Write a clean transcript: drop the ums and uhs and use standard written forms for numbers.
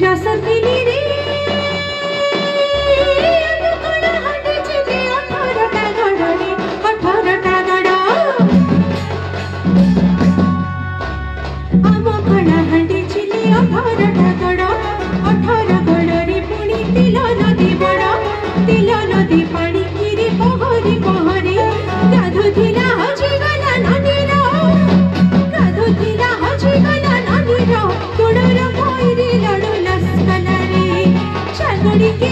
रसथिली रे कण हटे चिले 18टा गड़ रे 18टा गड़ आम कण हटे चिले 18टा गड़ 18 गड़ रे पुणी तिल नदी बड़ तिल नदी पानी किरी पहरी पहरी गाधुथिला हजी गला नदीर गाधुथिला हजी गला नदीर गोड़र भैरी लड़ू लस्कला रे चागड़ी के